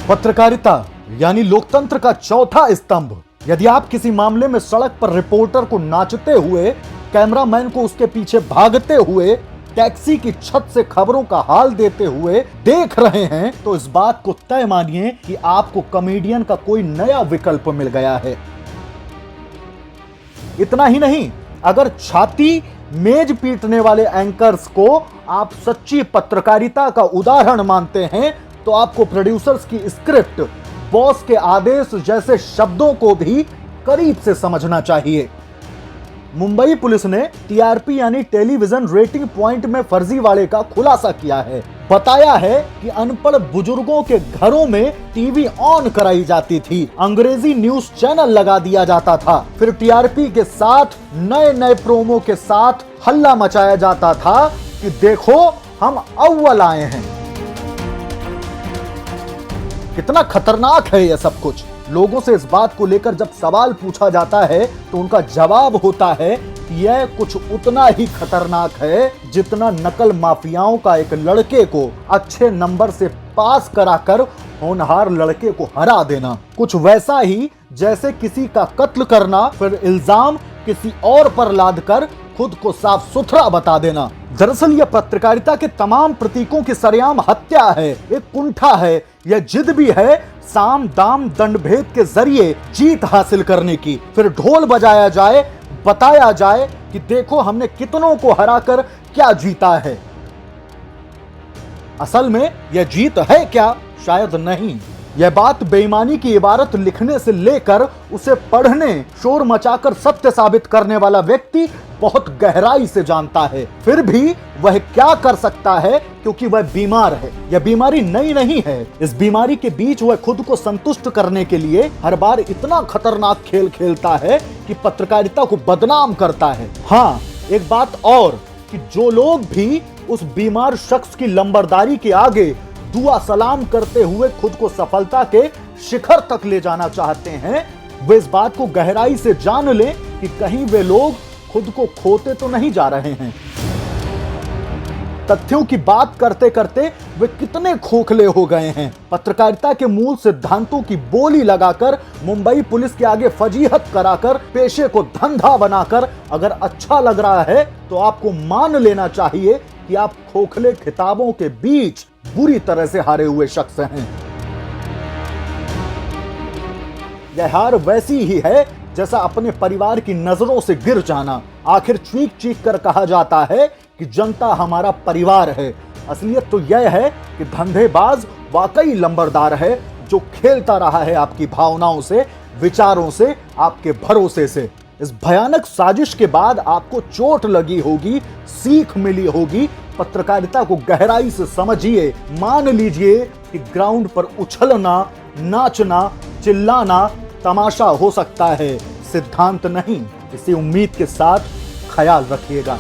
पत्रकारिता यानी लोकतंत्र का चौथा स्तंभ। यदि आप किसी मामले में सड़क पर रिपोर्टर को नाचते हुए, कैमरामैन को उसके पीछे भागते हुए, टैक्सी की छत से खबरों का हाल देते हुए देख रहे हैं, तो इस बात को तय मानिए कि आपको कॉमेडियन का कोई नया विकल्प मिल गया है। इतना ही नहीं, अगर छाती मेज पीटने वाले एंकर्स को आप सच्ची पत्रकारिता का उदाहरण मानते हैं, तो आपको प्रोड्यूसर्स की स्क्रिप्ट, बॉस के आदेश जैसे शब्दों को भी करीब से समझना चाहिए। मुंबई पुलिस ने टीआरपी यानी टेलीविजन रेटिंग पॉइंट में फर्जीवाड़े का खुलासा किया है। बताया है कि अनपढ़ बुजुर्गों के घरों में टीवी ऑन कराई जाती थी, अंग्रेजी न्यूज चैनल लगा दिया जाता था, फिर टीआरपी के साथ नए नए प्रोमो के साथ हल्ला मचाया जाता था कि देखो हम अव्वल आए हैं। कितना खतरनाक है यह सब कुछ। लोगों से इस बात को लेकर जब सवाल पूछा जाता है तो उनका जवाब होता है कि यह कुछ उतना ही खतरनाक है जितना नकल माफियाओं का एक लड़के को अच्छे नंबर से पास कराकर होनहार लड़के को हरा देना। कुछ वैसा ही जैसे किसी का कत्ल करना, फिर इल्जाम किसी और पर लादकर खुद को साफ सुथरा बता देना। दरअसल यह पत्रकारिता के तमाम प्रतीकों की सरेआम हत्या है, एक कुंठा है, यह जिद भी है साम दाम दंड भेद के जरिए जीत हासिल करने की। फिर ढोल बजाया जाए, बताया जाए कि देखो हमने कितनों को हराकर क्या जीता है। असल में यह जीत है क्या? शायद नहीं। यह बात बेईमानी की इबारत लिखने से लेकर उसे पढ़ने, शोर मचाकर सत्य साबित करने वाला व्यक्ति बहुत गहराई से जानता है। फिर भी वह क्या कर सकता है, क्योंकि वह बीमार है। यह बीमारी नई नहीं है। इस बीमारी के बीच वह खुद को संतुष्ट करने के लिए हर बार इतना खतरनाक खेल खेलता है कि पत्रकारिता को बदनाम करता है। हाँ, एक बात और कि जो लोग भी उस बीमार शख्स की लंबरदारी के आगे दुआ सलाम करते हुए खुद को सफलता के शिखर तक ले जाना चाहते हैं, वे इस बात को गहराई से जान लें कि कहीं वे लोग खुद को खोते तो नहीं जा रहे हैं। तथ्यों की बात करते करते वे कितने खोखले हो गए हैं। पत्रकारिता के मूल सिद्धांतों की बोली लगाकर, मुंबई पुलिस के आगे फजीहत कराकर, पेशे को धंधा बनाकर अगर अच्छा लग रहा है तो आपको मान लेना चाहिए कि आप खोखले खिताबों के बीच बुरी तरह से हारे हुए शख्स हैं। यह हार वैसी ही है जैसा अपने परिवार की नजरों से गिर जाना। आखिर चीख चीख कर कहा जाता है कि जनता हमारा परिवार है। असलियत तो यह है कि धंधेबाज वाकई लंबरदार है, जो खेलता रहा है आपकी भावनाओं से, विचारों से, आपके भरोसे से। इस भयानक साजिश के बाद आपको चोट लगी होगी, सीख मिली होगी। पत्रकारिता को गहराई से समझिए, मान लीजिए कि ग्राउंड पर उछलना, नाचना, चिल्लाना तमाशा हो सकता है, सिद्धांत नहीं। इसी उम्मीद के साथ ख्याल रखिएगा।